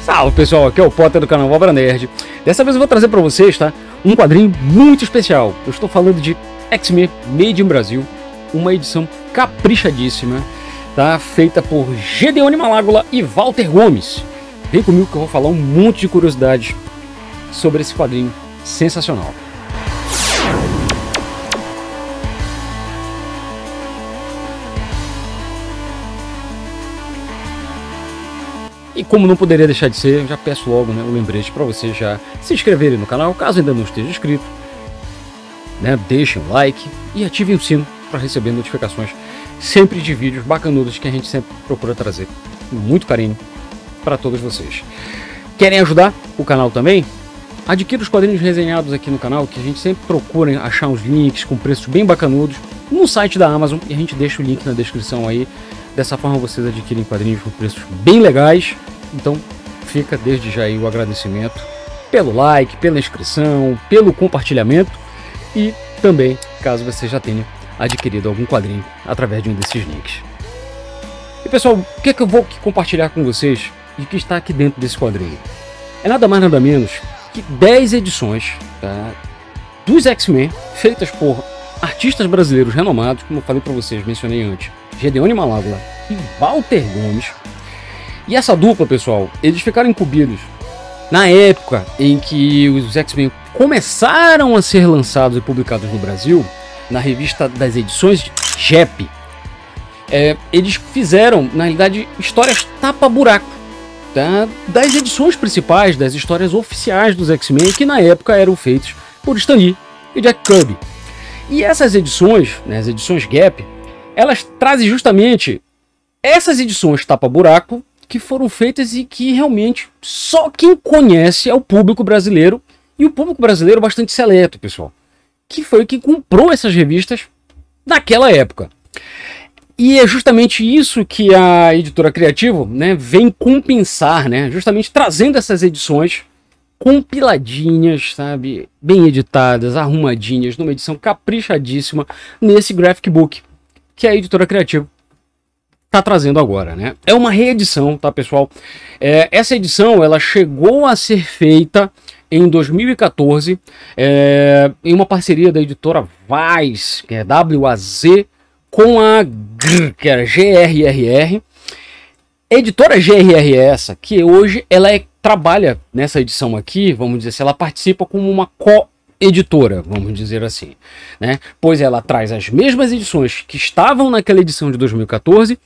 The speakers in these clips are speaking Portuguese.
Salve pessoal, aqui é o Potter do canal Obra Nerd. Dessa vez eu vou trazer para vocês, tá, um quadrinho muito especial. Eu estou falando de X-Men Made in Brasil, uma edição caprichadíssima, tá, feita por Gedeone Malágula e Walter Gomes. Vem comigo que eu vou falar um monte de curiosidades sobre esse quadrinho sensacional. E como não poderia deixar de ser, eu já peço logo, né, um lembrete para vocês já se inscreverem no canal, caso ainda não esteja inscrito, né, deixem um like e ativem o sino para receber notificações sempre de vídeos bacanudos que a gente sempre procura trazer com muito carinho para todos vocês. Querem ajudar o canal também? Adquira os quadrinhos resenhados aqui no canal, que a gente sempre procura achar uns links com preços bem bacanudos no site da Amazon, e a gente deixa o link na descrição aí. Dessa forma vocês adquirem quadrinhos com preços bem legais. Então fica desde já aí o agradecimento pelo like, pela inscrição, pelo compartilhamento e também caso você já tenha adquirido algum quadrinho através de um desses links. E pessoal, o que é que eu vou compartilhar com vocês e que está aqui dentro desse quadrinho? É nada mais nada menos que 10 edições, tá, dos X-Men feitas por artistas brasileiros renomados, como eu falei para vocês, mencionei antes, Gedeone Malágula e Walter Gomes. E essa dupla, pessoal, eles ficaram incumbidos na época em que os X-Men começaram a ser lançados e publicados no Brasil, na revista das edições JEP. Eles fizeram, na realidade, histórias tapa-buraco, tá, das edições principais, das histórias oficiais dos X-Men, que na época eram feitas por Stan Lee e Jack Kirby. E essas edições, né, as edições Gap, elas trazem justamente essas edições tapa-buraco que foram feitas e que realmente só quem conhece é o público brasileiro, e o público brasileiro bastante seleto, pessoal, que foi quem comprou essas revistas naquela época. E é justamente isso que a editora Criativo, né, vem compensar, né, justamente trazendo essas edições compiladinhas, sabe, bem editadas, arrumadinhas, numa edição caprichadíssima nesse graphic book que a editora Criativo tá trazendo agora, né? É uma reedição, tá, pessoal? Essa edição, ela chegou a ser feita em 2014, em uma parceria da editora Vaz, que é WAZ, com a GRR, que era GRRR. Editora GRR essa, que hoje ela trabalha nessa edição aqui, vamos dizer assim, ela participa como uma co-editora, vamos dizer assim, né? Pois ela traz as mesmas edições que estavam naquela edição de 2014,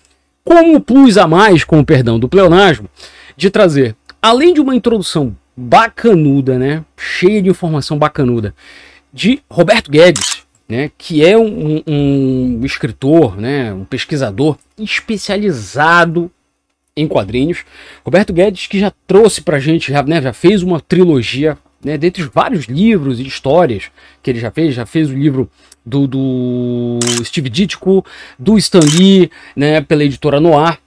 com um plus a mais, com o perdão do pleonasmo, de trazer, além de uma introdução bacanuda, né, cheia de informação bacanuda, de Roberto Guedes, né, que é um escritor, né, um pesquisador especializado em quadrinhos. Roberto Guedes, que já trouxe pra gente, já fez uma trilogia, né, dentre os vários livros e histórias que ele já fez o livro do Steve Ditko, do Stan Lee, né, pela editora Noir,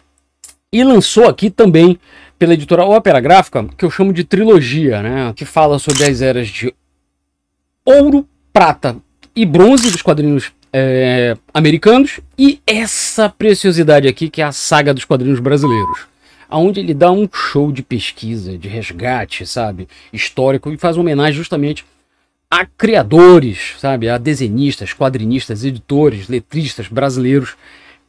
e lançou aqui também pela editora Ópera Gráfica, que eu chamo de trilogia, né, que fala sobre as eras de ouro, prata e bronze dos quadrinhos americanos, e essa preciosidade aqui que é a saga dos quadrinhos brasileiros, onde ele dá um show de pesquisa, de resgate, sabe, histórico, e faz uma homenagem justamente a criadores, sabe, a desenhistas, quadrinistas, editores, letristas brasileiros,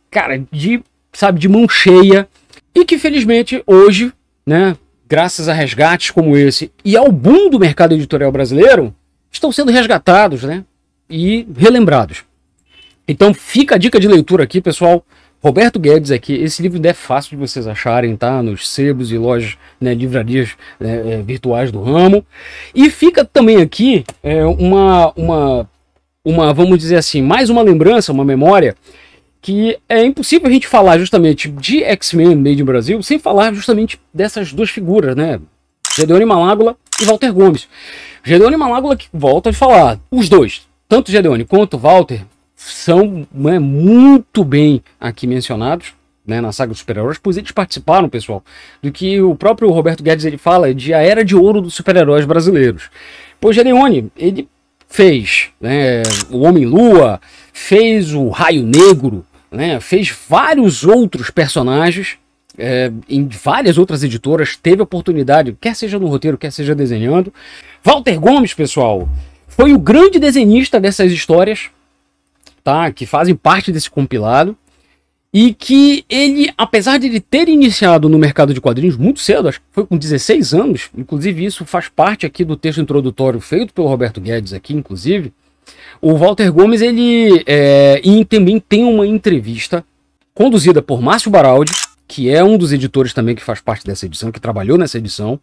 cara, de mão cheia, e que felizmente hoje, né, graças a resgates como esse e ao boom do mercado editorial brasileiro, estão sendo resgatados, né, e relembrados. Então fica a dica de leitura aqui, pessoal. Roberto Guedes aqui, esse livro ainda é fácil de vocês acharem, tá? Nos sebos e lojas, né, livrarias virtuais do ramo. E fica também aqui vamos dizer assim, mais uma lembrança, uma memória, que é impossível a gente falar justamente de X-Men Made in Brasil sem falar justamente dessas duas figuras, né? Gedeone Malágula e Walter Gomes. Gedeone Malágula, que volta a falar, os dois, tanto Gedeone quanto Walter, são, né, muito bem aqui mencionados, né, na saga dos super-heróis, pois eles participaram, pessoal, do que o próprio Roberto Guedes ele fala de a era de ouro dos super-heróis brasileiros. Pois Gedeone, ele fez, né, o Homem-Lua, fez o Raio Negro, né, fez vários outros personagens em várias outras editoras, teve oportunidade, quer seja no roteiro, quer seja desenhando. Walter Gomes, pessoal, foi o grande desenhista dessas histórias, tá? Que fazem parte desse compilado. E que ele, apesar de ele ter iniciado no mercado de quadrinhos muito cedo, acho que foi com 16 anos, inclusive isso faz parte aqui do texto introdutório feito pelo Roberto Guedes aqui, inclusive, o Walter Gomes, ele também tem uma entrevista conduzida por Márcio Baraldi, que é um dos editores também que faz parte dessa edição, que trabalhou nessa edição,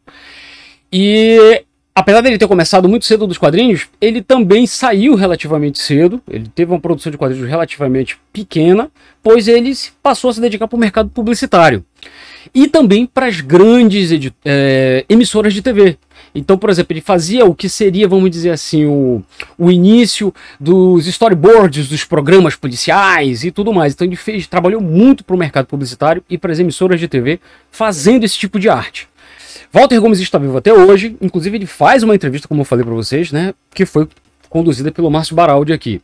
e apesar dele ter começado muito cedo dos quadrinhos, ele também saiu relativamente cedo, ele teve uma produção de quadrinhos relativamente pequena, pois ele passou a se dedicar para o mercado publicitário. E também para as grandes emissoras de TV. Então, por exemplo, ele fazia o que seria, vamos dizer assim, o início dos storyboards dos programas policiais e tudo mais. Então ele trabalhou muito para o mercado publicitário e para as emissoras de TV, fazendo esse tipo de arte. Walter Gomes está vivo até hoje, inclusive ele faz uma entrevista, como eu falei para vocês, né, que foi conduzida pelo Márcio Baraldi aqui.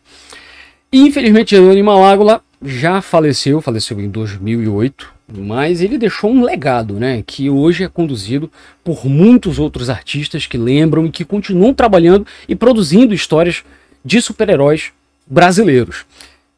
E, infelizmente, Jerônimo Malágola já faleceu em 2008, mas ele deixou um legado, né, que hoje é conduzido por muitos outros artistas que lembram e que continuam trabalhando e produzindo histórias de super-heróis brasileiros.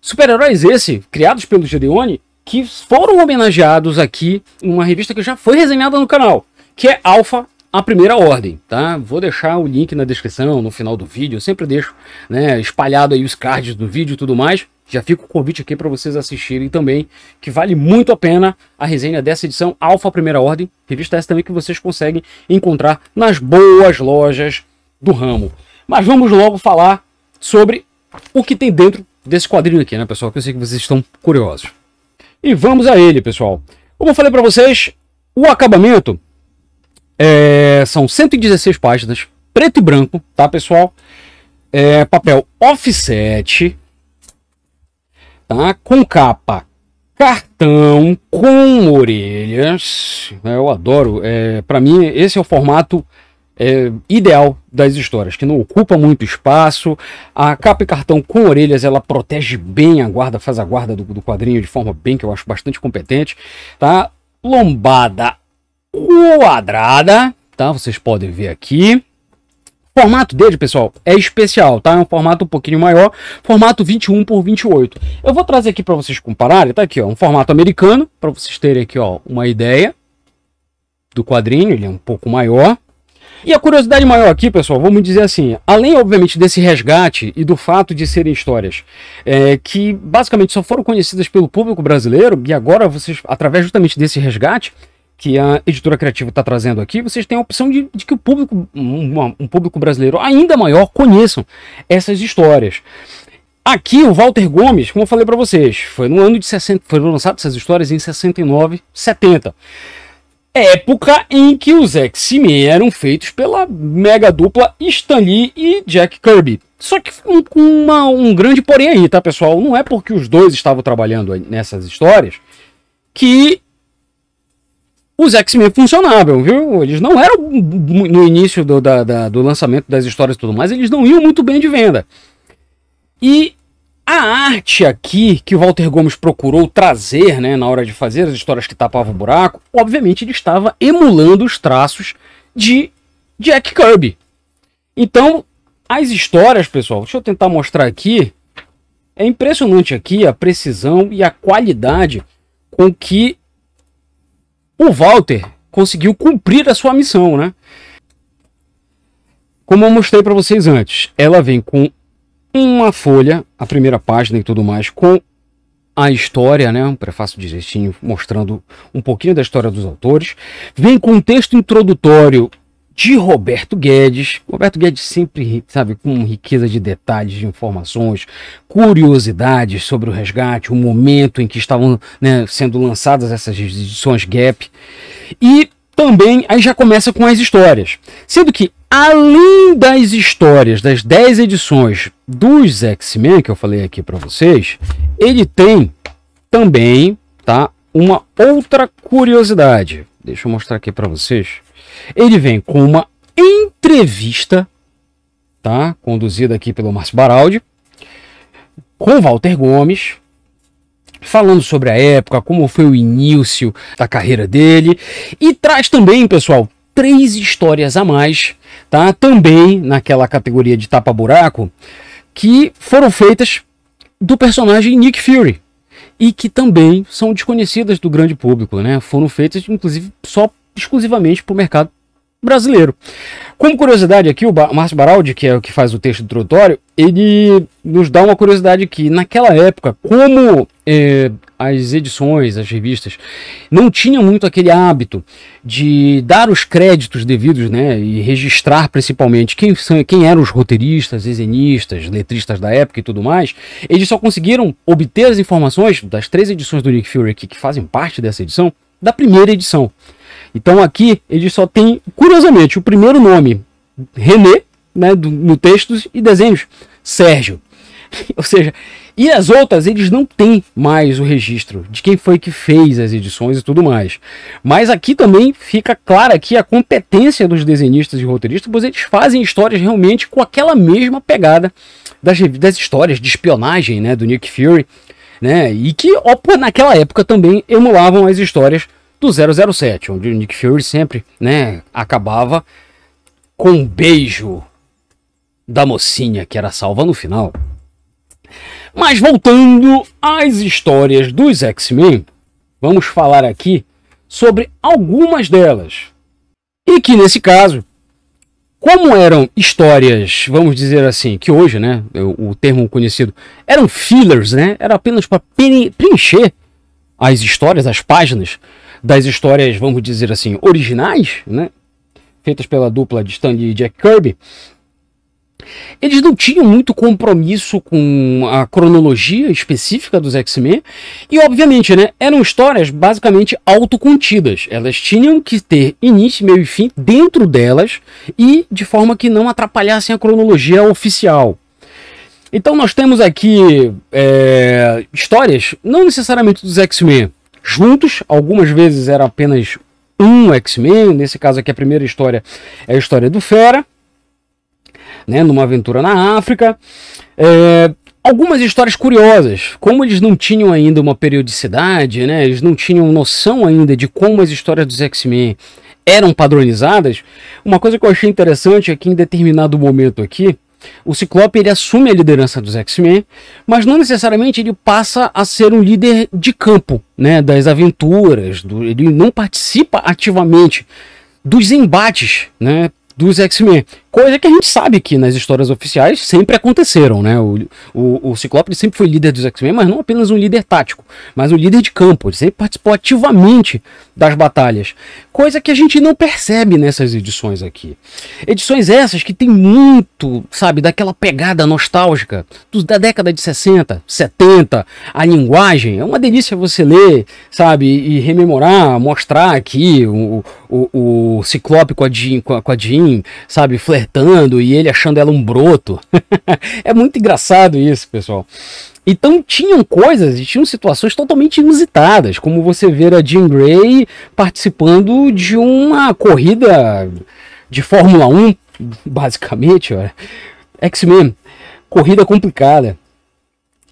Super-heróis criados pelo Gedeone, que foram homenageados aqui em uma revista que já foi resenhada no canal, que é Alpha, a Primeira Ordem, tá? Vou deixar o link na descrição, no final do vídeo, eu sempre deixo, né, espalhado aí os cards do vídeo e tudo mais. Já fica o convite aqui para vocês assistirem também, que vale muito a pena a resenha dessa edição Alpha, a Primeira Ordem, revista essa também que vocês conseguem encontrar nas boas lojas do ramo. Mas vamos logo falar sobre o que tem dentro desse quadrinho aqui, né, pessoal, que eu sei que vocês estão curiosos. E vamos a ele, pessoal. Como eu falei para vocês, o acabamento são 116 páginas, preto e branco, tá, pessoal? Papel offset, tá? Com capa cartão, com orelhas. Eu adoro. Para mim, esse é o formato ideal das histórias, que não ocupa muito espaço. A capa e cartão com orelhas, ela protege bem a guarda, faz a guarda do quadrinho de forma bem, que eu acho bastante competente, tá? Lombada quadrada, tá? Vocês podem ver aqui. O formato dele, pessoal, é especial, tá? É um formato um pouquinho maior, formato 21 por 28. Eu vou trazer aqui para vocês compararem, tá aqui, ó, um formato americano, para vocês terem aqui, ó, uma ideia do quadrinho, ele é um pouco maior. E a curiosidade maior aqui, pessoal, vamos dizer assim, além, obviamente, desse resgate e do fato de serem histórias que basicamente só foram conhecidas pelo público brasileiro, e agora vocês, através justamente desse resgate que a editora criativa está trazendo aqui, vocês têm a opção de que o público, um público brasileiro ainda maior, conheçam essas histórias. Aqui o Walter Gomes, como eu falei para vocês, foi no ano de 60, foram lançadas essas histórias em 69, 70. Época em que os X-Men eram feitos pela mega dupla Stan Lee e Jack Kirby. Só que com um grande porém aí, tá, pessoal? Não é porque os dois estavam trabalhando nessas histórias que os X-Men funcionavam, viu? Eles não eram, no início do lançamento das histórias e tudo mais, eles não iam muito bem de venda. E a arte aqui que o Walter Gomes procurou trazer, né, na hora de fazer as histórias que tapavam o buraco, obviamente ele estava emulando os traços de Jack Kirby. Então, as histórias, pessoal, deixa eu tentar mostrar aqui, é impressionante aqui a precisão e a qualidade com que o Walter conseguiu cumprir a sua missão, né? Como eu mostrei para vocês antes, ela vem com uma folha, a primeira página e tudo mais, com a história, né? Um prefácio direitinho, mostrando um pouquinho da história dos autores. Vem com um texto introdutório de Roberto Guedes. Roberto Guedes sempre, sabe, com riqueza de detalhes, de informações, curiosidades sobre o resgate, o momento em que estavam, né, sendo lançadas essas edições Gap. E também aí já começa com as histórias. Sendo que, além das histórias das 10 edições dos X-Men, que eu falei aqui para vocês, ele tem também, tá, uma outra curiosidade. Deixa eu mostrar aqui para vocês. Ele vem com uma entrevista, tá, conduzida aqui pelo Márcio Baraldi, com Walter Gomes, falando sobre a época, como foi o início da carreira dele, e traz também, pessoal, 3 histórias a mais, tá? Também naquela categoria de tapa-buraco, que foram feitas do personagem Nick Fury, e que também são desconhecidas do grande público, né? Foram feitas, inclusive, exclusivamente para o mercado brasileiro. Como curiosidade aqui, o Márcio Baraldi, que é o que faz o texto introdutório, ele nos dá uma curiosidade que naquela época, como as edições, as revistas, não tinham muito aquele hábito de dar os créditos devidos, né, e registrar principalmente quem eram os roteiristas, desenhistas, letristas da época e tudo mais, eles só conseguiram obter as informações das 3 edições do Nick Fury aqui, que fazem parte dessa edição, da primeira edição. Então aqui ele só tem, curiosamente, o primeiro nome, René, né, no textos e desenhos, Sérgio. Ou seja, e as outras eles não têm mais o registro de quem foi que fez as edições e tudo mais. Mas aqui também fica clara aqui a competência dos desenhistas e roteiristas, pois eles fazem histórias realmente com aquela mesma pegada das histórias de espionagem, né, do Nick Fury, né, e que naquela época também emulavam as histórias do 007, onde o Nick Fury sempre, né, acabava com um beijo da mocinha que era salva no final. Mas voltando às histórias dos X-Men, vamos falar aqui sobre algumas delas. E que nesse caso, como eram histórias, vamos dizer assim, que hoje, né, o termo conhecido, eram fillers, né, era apenas para preencher as histórias, as páginas das histórias, vamos dizer assim, originais, né, feitas pela dupla de Stan Lee e Jack Kirby, eles não tinham muito compromisso com a cronologia específica dos X-Men e, obviamente, né, eram histórias basicamente autocontidas. Elas tinham que ter início, meio e fim dentro delas e de forma que não atrapalhassem a cronologia oficial. Então nós temos aqui histórias, não necessariamente dos X-Men, juntos, algumas vezes era apenas um X-Men, nesse caso aqui a primeira história é a história do Fera, né, numa aventura na África. Algumas histórias curiosas, como eles não tinham ainda uma periodicidade, né, eles não tinham noção ainda de como as histórias dos X-Men eram padronizadas, uma coisa que eu achei interessante é que em determinado momento aqui, o Ciclope ele assume a liderança dos X-Men, mas não necessariamente ele passa a ser um líder de campo, né, das aventuras, ele não participa ativamente dos embates, né, dos X-Men. Coisa que a gente sabe que nas histórias oficiais sempre aconteceram, né? O Ciclope sempre foi líder dos X-Men, mas não apenas um líder tático, mas um líder de campo. Ele sempre participou ativamente das batalhas. Coisa que a gente não percebe nessas edições aqui. Edições essas que tem muito, sabe, daquela pegada nostálgica da década de 60, 70. A linguagem é uma delícia você ler, sabe, e rememorar, mostrar aqui o Ciclope com a Jean, sabe, flertando e ele achando ela um broto. É muito engraçado isso, pessoal. Então tinham coisas e tinham situações totalmente inusitadas, como você ver a Jean Grey participando de uma corrida de Fórmula 1, basicamente, X-Men, corrida complicada.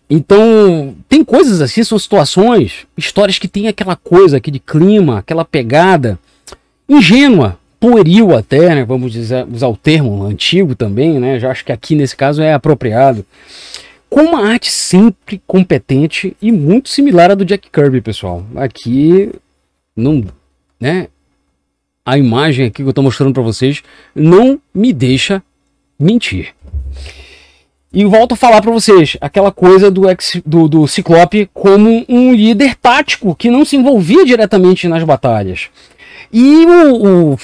Então, tem coisas assim, são situações, histórias que tem aquela coisa, aquele clima, aquela pegada ingênua, pueril até, né? Vamos dizer, usar o termo antigo também, né? Já acho que aqui nesse caso é apropriado. Com uma arte sempre competente e muito similar à do Jack Kirby, pessoal. Aqui, não, né? A imagem aqui que eu estou mostrando para vocês não me deixa mentir. E volto a falar para vocês, aquela coisa do Ciclope como um líder tático que não se envolvia diretamente nas batalhas. E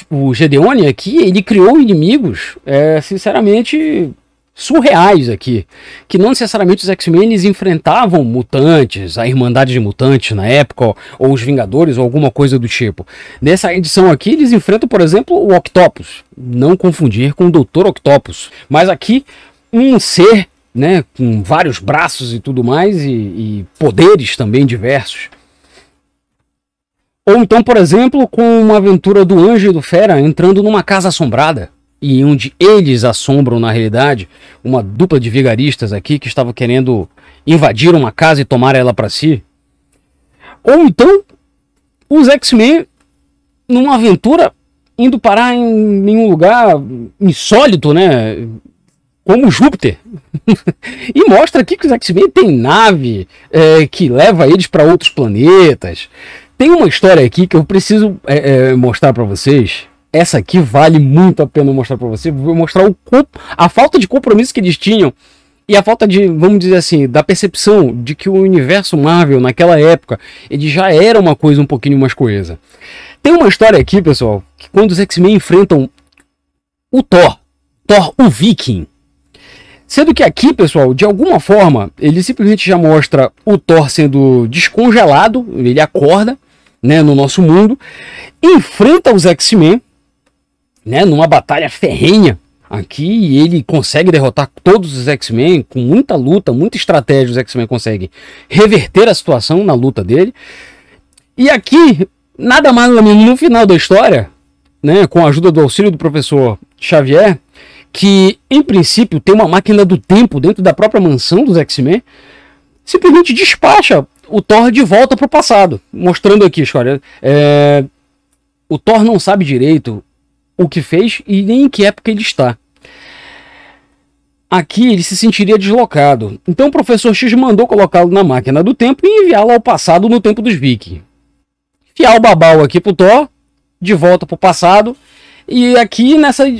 o Gedeone aqui, ele criou inimigos, sinceramente, surreais aqui. Que não necessariamente os X-Men eles enfrentavam mutantes, a Irmandade de Mutantes na época, ou os Vingadores, ou alguma coisa do tipo. Nessa edição aqui, eles enfrentam, por exemplo, o Octopus. Não confundir com o Dr. Octopus. Mas aqui, um ser, né, com vários braços e tudo mais, e poderes também diversos. Ou então, por exemplo, com uma aventura do Anjo e do Fera entrando numa casa assombrada, e onde eles assombram, na realidade, uma dupla de vigaristas aqui que estava querendo invadir uma casa e tomar ela para si. Ou então, os X-Men numa aventura indo parar em um lugar insólito, né? Como Júpiter. E mostra aqui que os X-Men tem nave que leva eles para outros planetas. Tem uma história aqui que eu preciso mostrar para vocês. Essa aqui vale muito a pena mostrar para vocês. Vou mostrar a falta de compromisso que eles tinham e a falta de, vamos dizer assim, da percepção de que o universo Marvel naquela época ele já era uma coisa um pouquinho mais coesa. Tem uma história aqui, pessoal, que quando os X-Men enfrentam o Thor o Viking. Sendo que aqui, pessoal, de alguma forma, ele simplesmente já mostra o Thor sendo descongelado, ele acorda, né, no nosso mundo, enfrenta os X-Men, né, numa batalha ferrenha aqui, e ele consegue derrotar todos os X-Men com muita luta, muita estratégia. Os X-Men conseguem reverter a situação na luta dele. E aqui, nada mais ou menos no final da história, né, com a ajuda do auxílio do professor Xavier, que em princípio tem uma máquina do tempo dentro da própria mansão dos X-Men, simplesmente despacha o Thor de volta para o passado, mostrando aqui, olha, o Thor não sabe direito o que fez e nem em que época ele está. Aqui ele se sentiria deslocado. Então o professor X mandou colocá-lo na máquina do tempo e enviá-lo ao passado no tempo dos Vikings. Enfiar o babau aqui pro Thor, de volta pro passado. E aqui,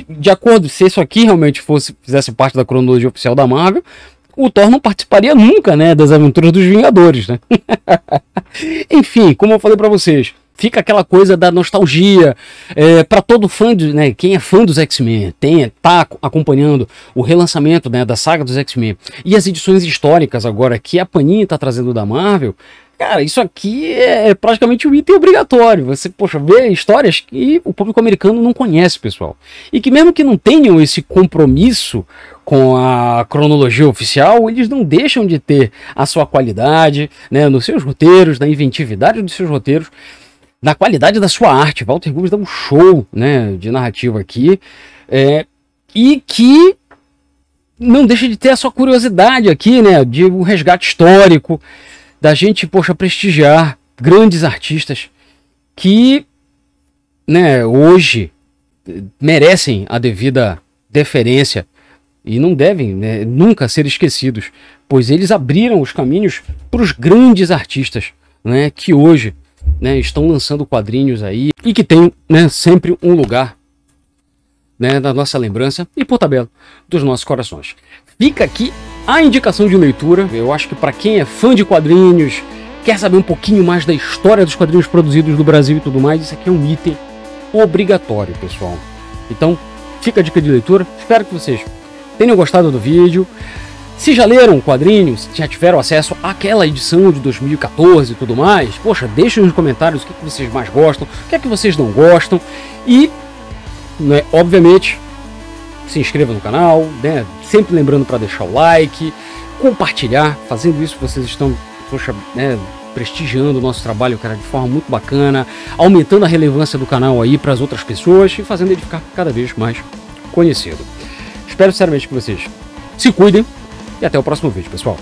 de acordo, se isso aqui realmente fizesse parte da cronologia oficial da Marvel, o Thor não participaria nunca, né, das aventuras dos Vingadores, né? Enfim, como eu falei para vocês, fica aquela coisa da nostalgia para todo fã, né, quem é fã dos X-Men, tá acompanhando o relançamento, né, da saga dos X-Men e as edições históricas agora que a Panini tá trazendo da Marvel. Cara, isso aqui é praticamente um item obrigatório. Você, poxa, vê histórias que o público americano não conhece, pessoal. E que mesmo que não tenham esse compromisso com a cronologia oficial, eles não deixam de ter a sua qualidade, né, nos seus roteiros, na inventividade dos seus roteiros, na qualidade da sua arte. Walter Groves dá um show, né, de narrativa aqui, e que não deixa de ter a sua curiosidade aqui, né, de um resgate histórico, da gente, poxa, prestigiar grandes artistas que, né, hoje merecem a devida deferência e não devem, né, nunca ser esquecidos, pois eles abriram os caminhos para os grandes artistas, né, que hoje, né, estão lançando quadrinhos aí e que tem, né, sempre um lugar, né, na nossa lembrança e por tabela dos nossos corações. Fica aqui a indicação de leitura. Eu acho que para quem é fã de quadrinhos, quer saber um pouquinho mais da história dos quadrinhos produzidos no Brasil e tudo mais, isso aqui é um item obrigatório, pessoal. Então, fica a dica de leitura. Espero que vocês tenham gostado do vídeo. Se já leram quadrinhos, já tiveram acesso àquela edição de 2014 e tudo mais, poxa, deixem nos comentários o que vocês mais gostam, o que é que vocês não gostam. E, né, obviamente, se inscreva no canal, né? Sempre lembrando para deixar o like, compartilhar. Fazendo isso vocês estão, poxa, né, prestigiando o nosso trabalho, cara, de forma muito bacana, aumentando a relevância do canal aí para as outras pessoas e fazendo ele ficar cada vez mais conhecido. Espero sinceramente que vocês se cuidem e até o próximo vídeo, pessoal.